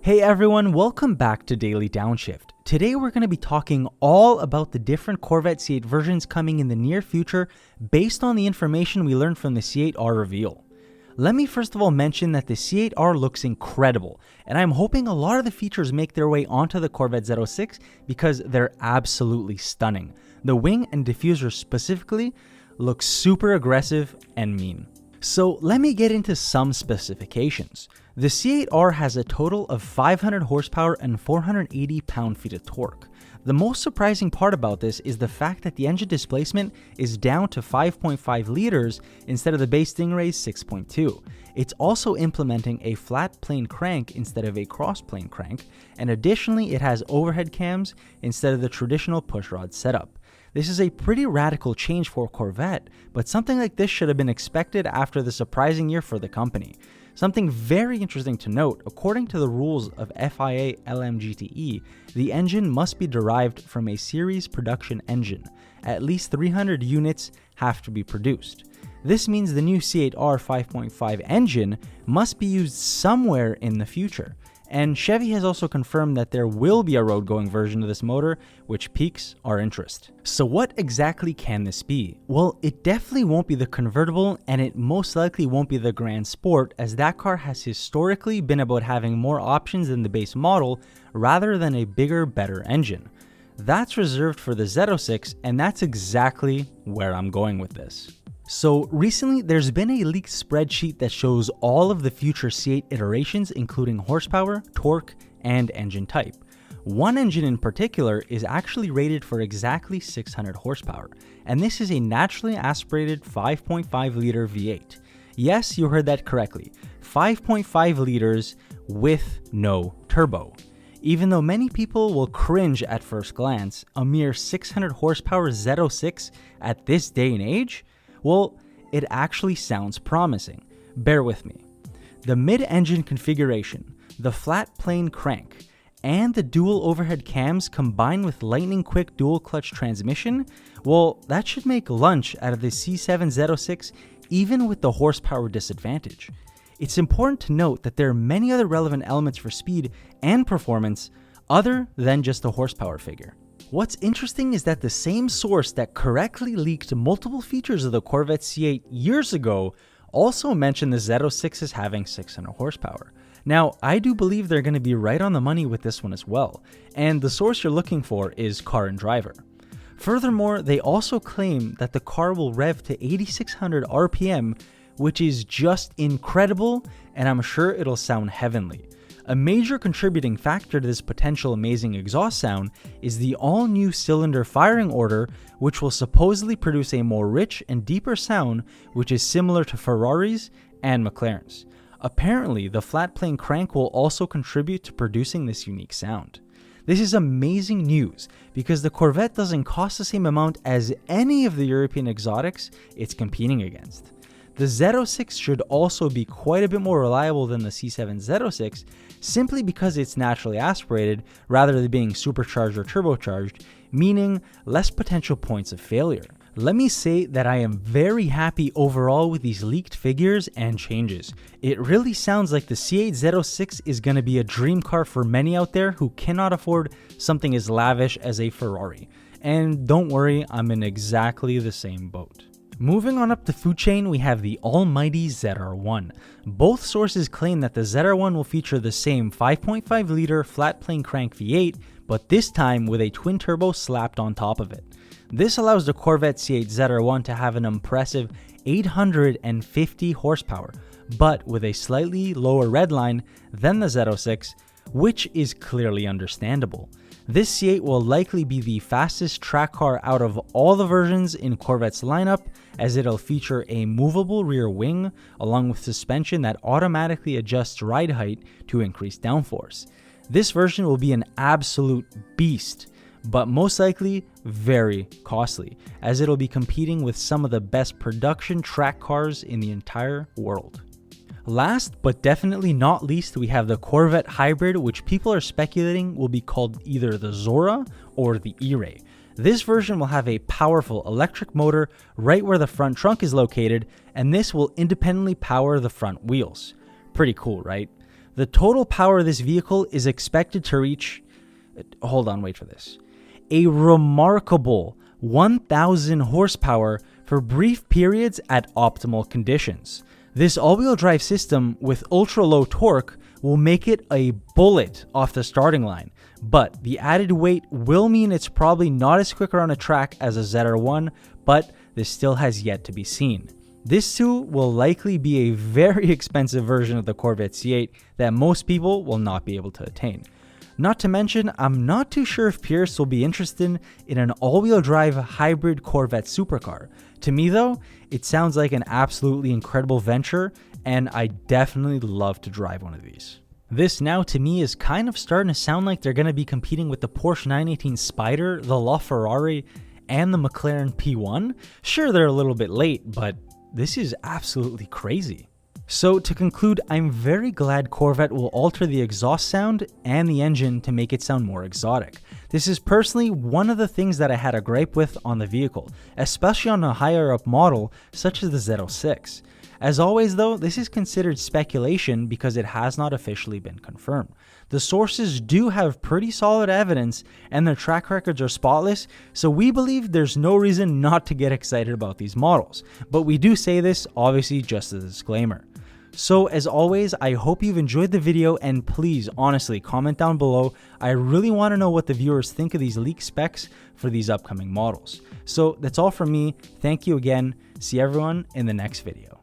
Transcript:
Hey everyone, welcome back to Daily Downshift. Today we're going to be talking all about the different Corvette C8 versions coming in the near future based on the information we learned from the C8R reveal. Let me first of all mention that the C8R looks incredible, and I'm hoping a lot of the features make their way onto the Corvette Z06 because they're absolutely stunning. The wing and diffuser specifically look super aggressive and mean. So let me get into some specifications. The C8R has a total of 500 horsepower and 480 pound-feet of torque. The most surprising part about this is the fact that the engine displacement is down to 5.5 liters instead of the base Stingray's 6.2. It's also implementing a flat plane crank instead of a cross plane crank, and additionally it has overhead cams instead of the traditional pushrod setup. This is a pretty radical change for Corvette, but something like this should have been expected after the surprising year for the company. Something very interesting to note, according to the rules of FIA LMGTE, the engine must be derived from a series production engine. At least 300 units have to be produced. This means the new C8R 5.5 engine must be used somewhere in the future. And Chevy has also confirmed that there will be a road-going version of this motor, which piques our interest. So what exactly can this be? Well, it definitely won't be the convertible, and it most likely won't be the Grand Sport, as that car has historically been about having more options than the base model, rather than a bigger, better engine. That's reserved for the Z06, and that's exactly where I'm going with this. So recently, there's been a leaked spreadsheet that shows all of the future C8 iterations, including horsepower, torque, and engine type. One engine in particular is actually rated for exactly 600 horsepower, and this is a naturally aspirated 5.5 liter V8. Yes, you heard that correctly, 5.5 liters with no turbo. Even though many people will cringe at first glance, a mere 600 horsepower Z06 at this day and age? Well, it actually sounds promising. Bear with me. The mid-engine configuration, the flat plane crank, and the dual overhead cams combined with lightning-quick dual-clutch transmission, well, that should make lunch out of the C7 Z06 even with the horsepower disadvantage. It's important to note that there are many other relevant elements for speed and performance other than just the horsepower figure. What's interesting is that the same source that correctly leaked multiple features of the Corvette C8 years ago also mentioned the Z06 as having 600 horsepower. Now, I do believe they're going to be right on the money with this one as well, and the source you're looking for is Car and Driver. Furthermore, they also claim that the car will rev to 8,600 RPM, which is just incredible, and I'm sure it'll sound heavenly. A major contributing factor to this potential amazing exhaust sound is the all-new cylinder firing order, which will supposedly produce a more rich and deeper sound, which is similar to Ferraris and McLaren's. Apparently, the flat plane crank will also contribute to producing this unique sound. This is amazing news because the Corvette doesn't cost the same amount as any of the European exotics it's competing against. The Z06 should also be quite a bit more reliable than the C7 Z06 simply because it's naturally aspirated rather than being supercharged or turbocharged, meaning less potential points of failure. Let me say that I am very happy overall with these leaked figures and changes. It really sounds like the C8 Z06 is going to be a dream car for many out there who cannot afford something as lavish as a Ferrari. And don't worry, I'm in exactly the same boat. Moving on up the food chain, we have the almighty ZR1. Both sources claim that the ZR1 will feature the same 5.5 liter flat plane crank V8, but this time with a twin turbo slapped on top of it. This allows the Corvette C8 ZR1 to have an impressive 850 horsepower, but with a slightly lower redline than the Z06, which is clearly understandable. This C8 will likely be the fastest track car out of all the versions in Corvette's lineup, as it'll feature a movable rear wing along with suspension that automatically adjusts ride height to increase downforce. This version will be an absolute beast, but most likely very costly, as it'll be competing with some of the best production track cars in the entire world. Last, but definitely not least, we have the Corvette Hybrid, which people are speculating will be called either the Zora or the eray. This version will have a powerful electric motor right where the front trunk is located, and this will independently power the front wheels. Pretty cool, right? The total power of this vehicle is expected to reach, hold on, wait for this, a remarkable 1,000 horsepower for brief periods at optimal conditions. This all-wheel drive system with ultra-low torque will make it a bullet off the starting line, but the added weight will mean it's probably not as quick around a track as a ZR1, but this still has yet to be seen. This too will likely be a very expensive version of the Corvette C8 that most people will not be able to attain. Not to mention, I'm not too sure if Pierce will be interested in an all-wheel drive hybrid Corvette supercar. To me though, it sounds like an absolutely incredible venture, and I definitely love to drive one of these. This now to me is kind of starting to sound like they're going to be competing with the Porsche 918 Spyder, the LaFerrari, and the McLaren P1. Sure, they're a little bit late, but this is absolutely crazy. So to conclude, I'm very glad Corvette will alter the exhaust sound and the engine to make it sound more exotic. This is personally one of the things that I had a gripe with on the vehicle, especially on a higher up model such as the Z06. As always though, this is considered speculation because it has not officially been confirmed. The sources do have pretty solid evidence and their track records are spotless, so we believe there's no reason not to get excited about these models. But we do say this obviously just as a disclaimer. So as always, I hope you've enjoyed the video, and please honestly comment down below. I really want to know what the viewers think of these leaked specs for these upcoming models. So that's all from me. Thank you again. See everyone in the next video.